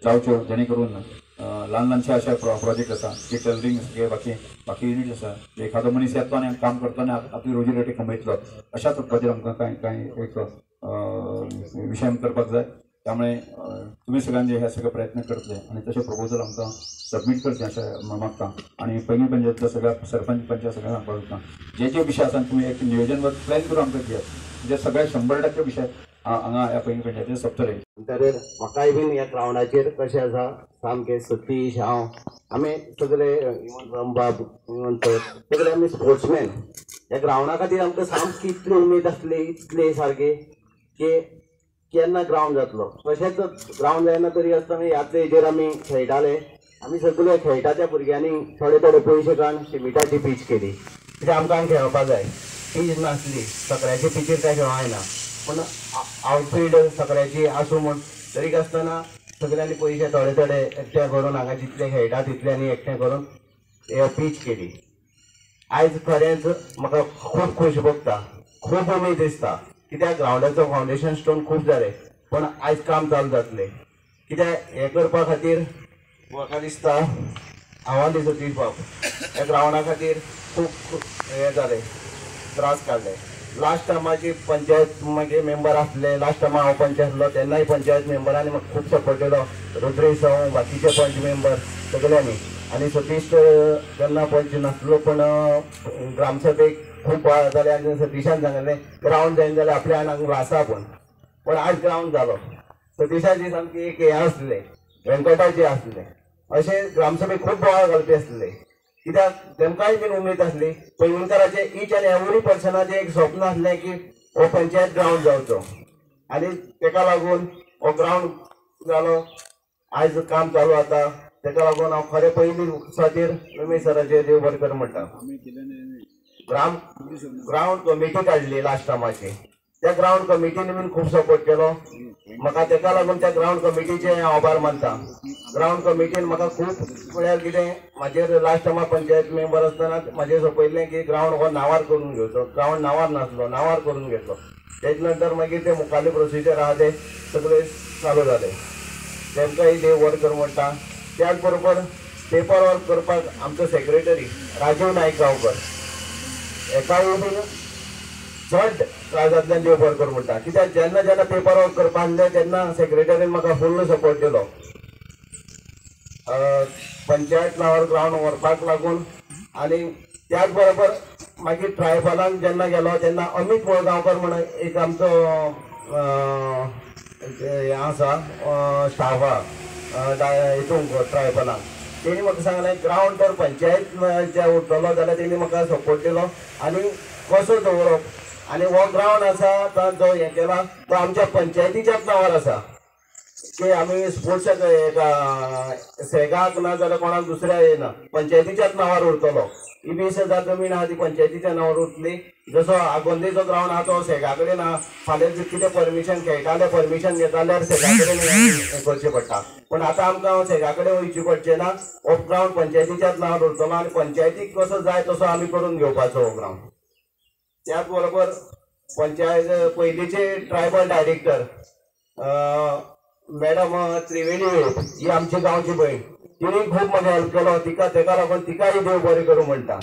जावच्यो जेणे करून ल्हान ल्हानशे अशे प्रोजेक्ट आसा की टेलरिंग सगळे बाकी युनिट आसा एखादो मनीस येतो आनी काम करता आनी आपली रोजी रोटी कमयतलो अशा तत्वाचेर आमकां कांय एक विशय करपाक जाय त्यामुळे तुमी सगळ्यांनी हे सगळे प्रयत्न करतले आनी तशें प्रपोजल आमकां सबमीट करचें अशें मागता आनी पयलीं पंचायतींतल्या सगळ्या सरपंच पंचायत सगळ्यांक सांगपाक सोदता जे विशय आसा तुमी एक नियोजन प्लॅन करून आमकां दियात म्हणजे सगळे 100% विशय हांगा ह्या पयलीं पंचायतीन सोंपतले तर म्हाकाय बीन ह्या ग्रावंडाचेर कशें आसा सामकें सतीश हांव आमी सगळे बाब सगळे आमी स्पोर्ट्समॅन ह्या ग्रावंडा खातीर आमकां सामकी इतली उमेद आसली इतले सारके की केन्ना ग्रावंड जातलो तशेंच ग्रावंड जायना तरी आसतना ह्याच हेजेर आमी खेळटाले आमी सगळे खेळटा त्या भुरग्यांनी थोडे थोडे पयशे काडून सिमिटाची पीच केली कित्याक आमकां खेळपाक जाय पीच नासली सकऱ्याची पिचीर काय खेळोंक जायना पूण आउटफील्ड सकऱ्याची आसूं म्हूण तरीक आसतना सगळ्यांनी पयशे थोडे थोडे एकठांय करून हांगा जितले खेळटा तितल्यांनी एकठांय करून हे पीच केली आयज खरेंच म्हाका खूब खोश भोगता खूब उमेद दिसता कित्याक ग्रावंडाचो फावंडेशन स्टोन खूब जाले पण आयज काम चालू जातले कित्याक हे करपा खातीर म्हाका दिसता आव्हान दिसता ती बाब ह्या ग्रावंडा खातीर खूब हे जाले त्रास काडले लास्ट टायमाची पंचायत मागीर मेंबर आसले लास्ट टायमा हांव पंच आसलो तेन्नाय पंचायत मेंबरांनी म्हाका खूब सपोर्ट केलो रुद्रेश जावं बाकीचे पंच मेंबर सगळ्यांनी आनी सतीश तेन्ना पंच नासलो पण ग्रामसभेक खूब वेळा जाले आनी सतीशान सांगलें ग्रावंड जायना जाल्यार आपल्या आंगाक आसा पण आयज ग्रावंड जालो सतीशाची सामकी एक हें आसलें वेंकटाचें आसलें अशें ग्रामसभेक खूब बोवाळ घालपी आसले कित्याक तेमकांय बीन उमेद आसली पैंगीणकाराचे ईच आनी एवरी पर्सनाचें एक स्वप्न आसलें की हो पंचायत ग्रावंड जावचो आनी तेका लागून हो ग्रावंड जालो आयज काम चालू जाता तेका लागून हांव खरें पयलीं खातीर रमेश सराचेर देव बरें कर म्हणटा ग्रावंड कमिटी काडली लास्ट टायमाची त्या ग्रावंड कमिटीन बीन खूब सपोर्ट केलो म्हाका तेका लागून त्या ग्रावंड कमिटीचे हांव आभार मानता ग्रावंड कमिटीन म्हाका खूब म्हळ्यार कितें म्हाजेर लास्ट टायमा पंचायत मेंबर आसतना म्हाजेर सोपयल्लें की ग्रावंड हो नांवार करून घेवचो ग्रावंड नांवार नासलो नांवार करून घेतलो तेजे नंतर मागीर ते मुखाल्ले प्रोसिजर आहा ते सगळे चालू जाले तेमकांय देव बरें कर म्हणटा त्याच बरोबर पेपर वर्क करपाक आमचो सेक्रेटरी राजीव नायक गांवकर एकाय बीन चड त्रासांतल्यान देव बरें करूं म्हणटा कित्याक जेन्ना जेन्ना पेपर वर्क करपा आसलें तेन्ना सेक्रेटरीन म्हाका फुल्ल सपोर्ट दिलो पंचायत नांवार ग्रावंड व्हरपाक लागून आनी त्याच बरोबर मागीर ट्रायबलांक जेन्ना गेलो तेन्ना अमित वळगांवकर म्हणून एक आमचो हें आसा स्टाफ आहा हितूंक ट्रायबलांक तेणी म्हाका सांगलें ग्रावंड तर पंचायत जे उरतलो जाल्यार तेणी म्हाका सपोर्ट दिलो आनी कसो दवरप आनी हो ग्रावंड आसा तो जो हें केला तो आमच्या पंचायतीच्याच नांवार आसा की आमी स्पोर्ट्साक सेगाक ना जाल्यार कोणाक दुसऱ्या येना पंचायतीच्याच नांवार उरतलो ही 20,000 जमीन आहा ती पंचायतीच्या नांवार उरतली जसो आगोंदेचो ग्रावंड आहा तो सेगा कडेन आहा फाल्यां जर कितें परमिशन खेळटाले परमिशन घेता जाल्यार सेगा कडेन हें करचें पडटा पूण आतां आमकां सेगा कडेन वयचें पडचें ना हो ग्रावंड पंचायतीच्याच नांवार उरतलो आनी पंचायतीक कसो जाय तसो आमी करून घेवपाचो हो ग्रावंड त्याच बरोबर पंचायत पयलींचे ट्रायबल डायरेक्टर मॅडम त्रिवेणी ही आमची गांवची भयण तिणी खूब म्हाका हेल्प केलो तेका लागून तिकाय देव बरें करूं म्हणटा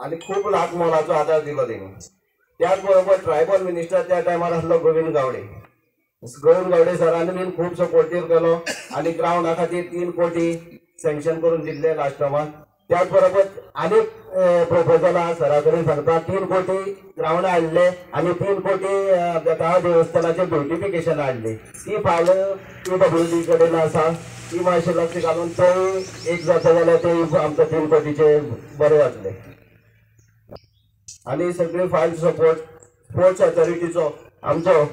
आनी खूब लाख मोलाचो आदार दिलो तेणी त्याच बरोबर ट्रायबल मिनिस्टर त्या टायमार आसलो गोविंद गावडे सरांनी बीन खूब सपोर्टीव केलो आनी ग्रावंडा खातीर 3 कोटी सँक्शन करून दिल्ले लास्ट टायमार त्याच बरोबर आनी प्रपोजल आहा सरा कडेन सांगता 3 कोटी ग्रावंड हाडले आनी 3 कोटी त्या देवस्थानाचे ब्युटिफिकेशन हाडले ती फायल PWD कडेन आसा ती मातशें लक्ष घालून तो एक जाता जाल्यार ते आमकां 3 कोटीचे बरें जातले आनी सगळी फायल स्पोर्ट्स ऑथॉरिटीचो आमचो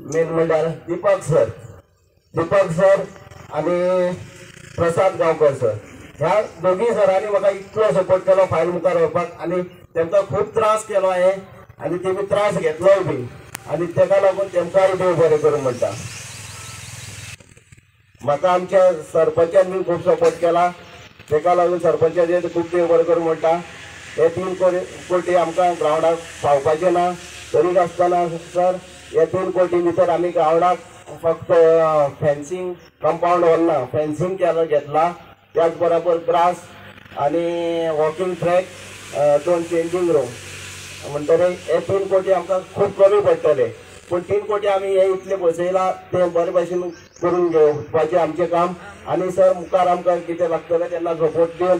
मेन म्हणल्यार दीपक सर आनी प्रसाद गांवकर सर ह्या दोगी सरांनी म्हाका इतलो सपोर्ट केलो फायल मुखार व्हरपाक आनी तेमकां खूब त्रास केलो हांवें आनी तेमी त्रास घेतलोय बी आनी तेका लागून तेमकांय देव बरें करूं म्हणटा म्हाका आमच्या सरपंचान बी खूब सपोर्ट केला तेका लागून सरपंचाचे खूब देव बरें करूं म्हणटा हे 3 कोटी आमकां ग्रावंडाक पावपाचें ना तरी आसतना सर हे 3 कोटी भितर आमी ग्रावंडाक फक्त फेन्सिंग कंपाऊंड व्हरना फेन्सिंग केलो घेतला त्याच बरोबर ग्रास आनी वॉकिंग ट्रॅक 2 चेंजिंग रूम म्हणटरे हे 3 कोटी आमकां खूब कमी पडटले पूण 3 कोटी आमी हे इतले बसयला ते बरे भशेन करून घेवपाचें आमचें काम आनी सर मुखार आमकां कितें लागतलें तेन्ना सपोर्ट दिवन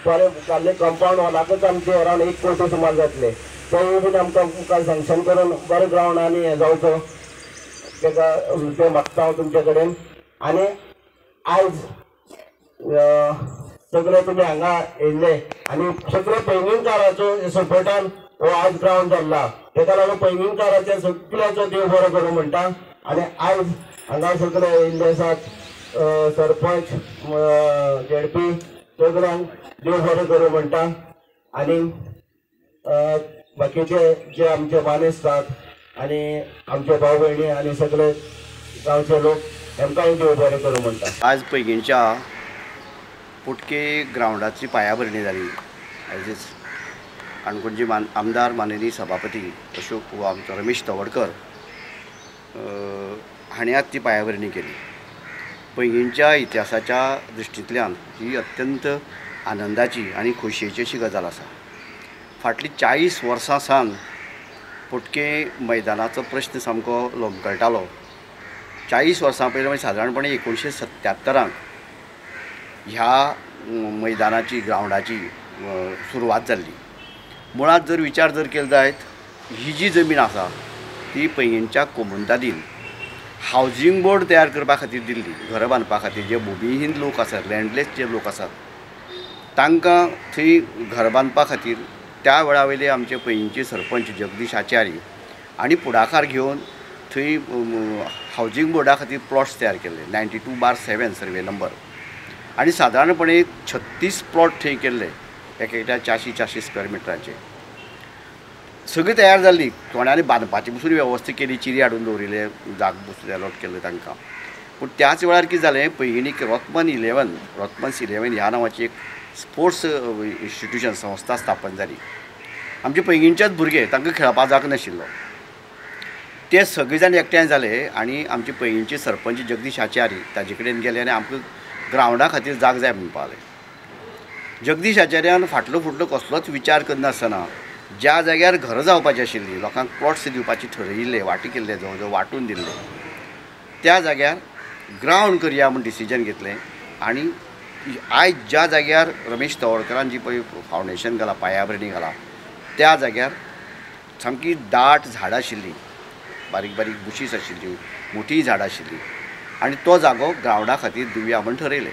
बरें मुखारले कंपाऊंड हॉलाकच आमचे अरावंड 1 कोटी सुमार जातले तेवूय बीन आमकां मुखार सँक्शन करून बरें ग्रावंड आनी हें जावचो तेका तें मागता हांव तुमचे कडेन आनी आयज सगळे तुमी हांगा येयल्ले आनी सगळे पैंगीणकाराचो सपोर्टान हो आज ग्रावंड जाल्ला तेका लागून पैंगीणकाराच्या सगळ्याचो देव बरो करूं म्हणटा आनी आयज हांगा सगळे येयल्ले आसात सरपंच ZP सगळ्यांक देव बरें करूं म्हणटा आनी बाकीचे जे आमचे मानेस्त आसात आनी आमचे भाव भयणी आनी सगळे गांवचे लोक हेमकांय देव बरें करूं म्हणटा आज पैंगीणच्या पुटके ग्रावंडाची पायाभरणी जाली आयज काणकोणचे आमदार माननीय सभापती अशोक व आमचो रमेश तवडकर हांणी आज ती पायाभरणी केली पैंगीणच्या इतिहासाच्या दृश्टींतल्यान ही अत्यंत आनंदाची आनी खोशयेची अशी गजाल आसा फाटली 40 वर्सां सावन पुटके मैदानाचो प्रश्न सामको लोंबकळटालो 40 वर्सां पयलीं म्हणजे सादारणपणे 1977 ह्या मैदानाची ग्रावंडाची सुरवात जाल्ली मुळात जर विचार जर केलो जायत ही जी जमीन आसा ती पैंगीणच्या कोमुंदादीन हावजींग बोर्ड तयार करपा खातीर दिल्ली घरां बांदपा खातीर जे भुमिहीन लोक आसात लँडलेस जे लोक आसात तांकां थंय घर बांदपा खातीर त्या वेळा वयले आमचे पैंगीणचे सरपंच जगदीश आचार्य आनी पुढाकार घेवन थंय हावजींग बोर्डा खातीर प्लॉट्स तयार केल्ले 92/7 सर्वे नंबर आनी सादारणपणे 36 प्लॉट थंय केल्ले एक-एकट्या 400 स्क्वेअर मिटराचे सगळी तयार जाल्ली कोणाली बांदपाची पसून वेवस्था केली चिरी हाडून दवरिल्ले जाग बसून अलॉट केल्ले तांकां पूण त्याच वेळार कितें जालें पैंगीणीक रत्मन 11 ह्या नांवाची एक स्पोर्ट्स इन्स्टिट्यूशन संस्था स्थापन जाली आमचे पैंगीणचेच भुरगे तांकां खेळपा जाग नाशिल्लो ते सगळे जाण एकठांय जाले आनी आमचे पैंगीणचे सरपंच जगदीश आचार्य ताजे कडेन गेले आनी आमकां ग्रावंडा खातीर जाग जाय म्हणून पावले जगदीश आचार्यान फाटलो फुटलो कसलोच विचार करनासतना ज्या जाग्यार घरां जावपाची आशिल्ली, लोकांक प्लॉट्स दिवपाची ठरयिल्ले, वांटे केल्ले, जवळ जवळ वांटून दिल्ले, त्या जाग्यार ग्रावंड करया म्हूण डिसिजन घेतलें. आनी आयज ज्या जाग्यार रमेश तवडकरान जी पळय फावंडेशन घाला, पायाभरणी घाला, त्या जाग्यार सामकी दाट झाडां आशिल्ली, बारीक बारीक बुशीस आशिल्ली, मोठी झाडां आशिल्ली, आनी तो जागो ग्रावंडा खातीर दिवया म्हूण ठरयलें.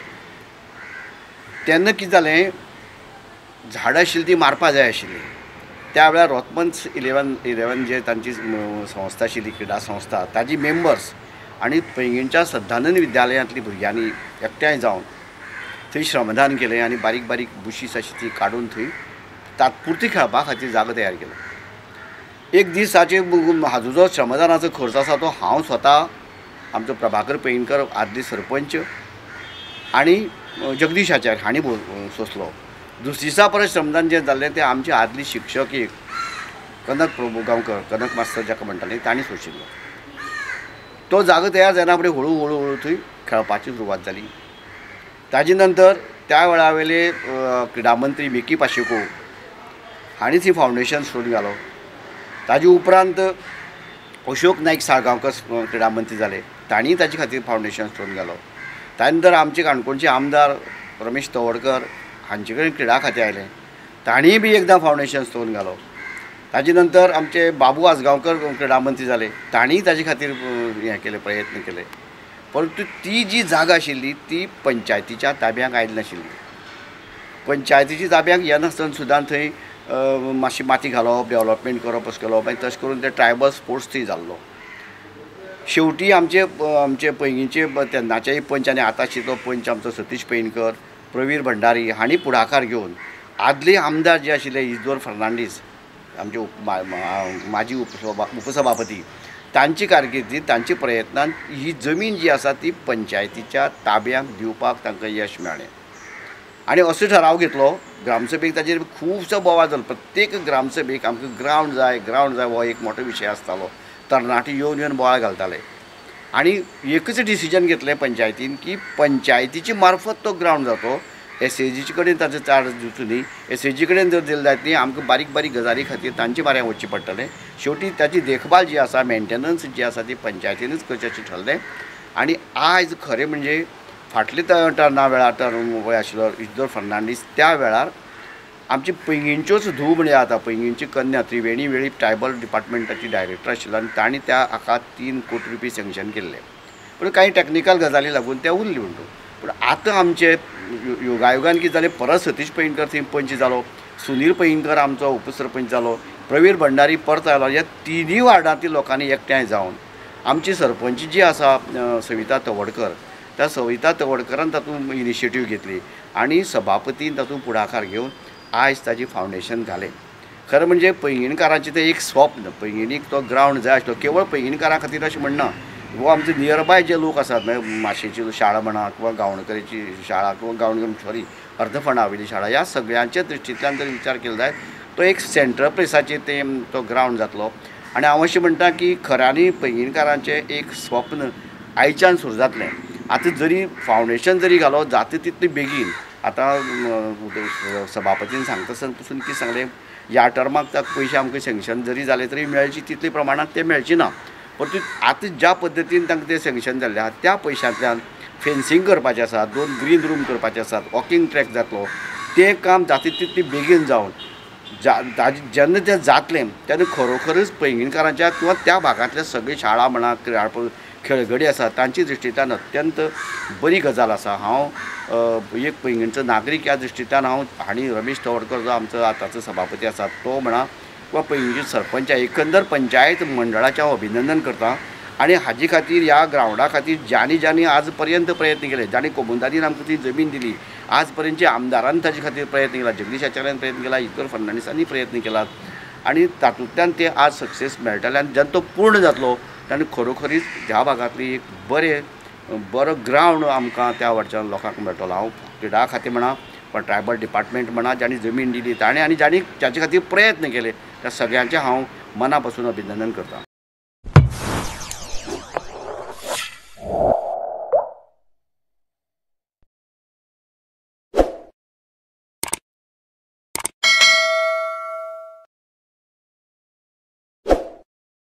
तेन्ना कितें जालें, झाडां आशिल्ली ती मारपा जाय आशिल्ली. त्या वेळार रोथमन्स 11 जे तांची संस्था आशिल्ली, क्रिडा संस्था, ताजी मेंबर्स आनी पैंगीणच्या सद्दानंद विद्यालयांतली भुरग्यांनी एकठांय जावन थंय श्रमदान केलें आनी बारीक बारीक बुशीस आशिल्ली ती काडून थंय तात्पुरती खेळपा खातीर जागो तयार केलो. एक दिसाचे हाजो जो श्रमदानाचो खर्च आसा तो हांव स्वता, आमचो प्रभाकर पैंगीणकर आदली सरपंच आनी जगदीश आचार्य हांणी सोंसलो. दुसरे दिसा परत श्रमदान जें जाल्लें तें आमचे आदली शिक्षक एक कनक प्रभू गांवकर, कनक मास्तर जाका म्हणटाले, तांणी सोंशिल्लो. तो जागो तयार जायना फुडें हळू हळू हळू थंय खेळपाची सुरवात जाली. ताजे नंतर त्या वेळा वयले क्रिडा मंत्री मिकी पाशेको हांणीच ही फावंडेशन सोडून घालो. ताजे उपरांत अशोक नायक साळगांवकर क्रिडा मंत्री जाले, तांणीय ताचे खातीर फावंडेशन सोडून घालो. ताजे नंतर आमचे काणकोणचे आमदार रमेश तवडकर हांचे कडेन क्रिडा खातें आयलें, तांणीय बी एकदां फावंडेशन सोडून घालो. ताजे नंतर आमचे बाबू आसगांवकर क्रिडा मंत्री जाले, तांणीय ताचे खातीर हें केलें, प्रयत्न केले. परंतु ती जी जागा आशिल्ली ती पंचायतीच्या ताब्यांत आयली नाशिल्ली. पंचायतीच्या ताब्यांत येनासतना सुद्दां थंय मातशी माती घालप, डेवलॉपमेंट करप अशें केलो. मागीर तशें करून ते ट्रायबल स्पोर्ट्स थंय जाल्लो. शेवटी आमचे पैंगीणचे तेन्नाचेय पंच आनी आतांचे तो पंच आमचो सतीश पैंगीणकर, प्रवीर भंडारी हांणी पुढाकार घेवन आदले आमदार जे आशिल्ले इजदोर फर्नांडीस, आमचे माजी उपसभापती, तांची कारकिर्दींत तांच्या प्रयत्नान ही जमीन जी आसा ती पंचायतीच्या ताब्यांत दिवपाक तांकां यश मेळ्ळें. आनी असो ठराव घेतलो. ग्रामसभेक ताचेर खुबसो बोवाळ जालो. प्रत्येक ग्रामसभेक आमकां ग्रावंड जाय हो एक मोठो विशय आसतालो. तरणाटे येवन येवन बोवाळ घालताले. आनी एकच डिसिजन घेतलें पंचायतीन की पंचायतीचे मार्फत तो ग्रावंड जातो. SAG कडेन ताचो चार्ज दिवचो न्ही. SAG कडेन जर दिलें जायत न्ही, आमकां बारीक बारीक गजाली खातीर तांचे म्हऱ्यान वचचें पडटलें. शेवटी ताची देखभाल जी आसा, मेंटेनन्स जी आसा ती पंचायतीनूच करचें अशें ठरलें. आनी आयज खरें म्हणजे फाटले टर्ना वेळार टर्म आशिल्लो इजदोर फर्नांडीस, त्या वेळार आमची पैंगीणच्योच धूव म्हणजे आतां पैंगीणची कन्या त्रिवेणी वेळी ट्रायबल डिपार्टमेंटाची डायरेक्टर आशिल्लो आनी तांणी त्या हाका 3 कोटी रुपया सँक्शन केल्ले. पूण कांय टॅक्निकल गजाली लागून ते उरली म्हणटू. पूण आतां आमचे योगायोगान कितें जालें, परत सतीश पैंगीणकर थंय पंच जालो, सुनील पैंगीणकर आमचो उपसरपंच जालो, प्रवीर भंडारी परत आयलो. ह्या तिनूय वार्डांतल्या लोकांनी एकठांय जावन आमची सरपंच जी आसा सविता तवडकर, त्या सविता तवडकरान तातूंत इनिशिएटीव घेतली आनी सभापतीन तातूंत पुढाकार घेवन आयज ताजी फावंडेशन घालें. खरें म्हणजे पैंगीणकारांचें तें एक स्वप्न. पैंगीणीक तो ग्रावंड जाय आसलो, केवळ पैंगीणकारां खातीर अशें म्हणना. वो आमचे नियरबाय जे लोक आसात, माशेची शाळा म्हणा किंवा गांवणकरेची शाळा किंवा अर्धफणा वयली शाळा, ह्या सगळ्यांच्या दृश्टींतल्यान जर विचार केलो जायत तो एक सेंट्रल प्लेसाचेर तो ग्रावंड जातलो. आनी हांव अशें म्हणटा की खऱ्यांनी पैंगीणकारांचें एक स्वप्न आयच्यान सुरू जातलें. आतां जरी फावंडेशन जरी घालो जाता तितले बेगीन. आतां सभापतीन सांगता पसून कितें सांगलें, ह्या टर्माक ताका पयशे आमकां सँक्शन जरी जाले तरी मेळची तितले प्रमाणांत ते मेळचे ना. परंतु आतां ज्या पद्दतीन तांकां ते सँक्शन जाल्ले आहा त्या पयशांतल्यान फेन्सिंग करपाचें आसा, 2 ग्रीन रूम करपाचे आसात, वॉकिंग ट्रॅक जातलो. तें काम जाता तितलें बेगीन जावन जेन्ना तें जातलें तेन्ना खरोखरच पैंगीणकारांच्या किंवा त्या भागांतल्या सगळी शाळा म्हणा, खेळगडी आसा तांचे दृश्टींतल्यान अत्यंत बरी गजाल आसा. हांव एक पैंगीणचो नागरीक ह्या दृश्टींतल्यान हांणी रमेश तवडकर जो आमचो आतांचो सभापती आसा तो म्हणा किंवा पैंगीणचे सरपंच एकंदर पंचायत मंडळाचें हांव अभिनंदन करतां. आनी हाजे खातीर ह्या ग्रावंडा खातीर ज्यांनी आज पर्यंत प्रयत्न केले, ज्यांनी कबूलदारीन आमकां ती जमीन दिली, आज पर्यंतचे आमदारान ताजे खातीर प्रयत्न केला, जगदीश आचार्यान प्रयत्न केला, इजदोर फर्नांडीसांनी प्रयत्न केलात. आनी तातूंतल्यान ते आज सक्सेस मेळटल्यान जेन्ना तो पूर्ण जातलो तेन्ना खरोखरीच ह्या भागांतली एक बरो ग्रावंड आमकां त्या वाटच्यान लोकांक मेळटलो. हांव क्रिडा खातें म्हणा वा ट्रायबल डिपार्टमेंट म्हणा, ज्यांनी जमीन दिली ताणें आनी ज्यांनी ताचे खातीर प्रयत्न केले त्या सगळ्यांचें हांव मना पासून अभिनंदन करतां.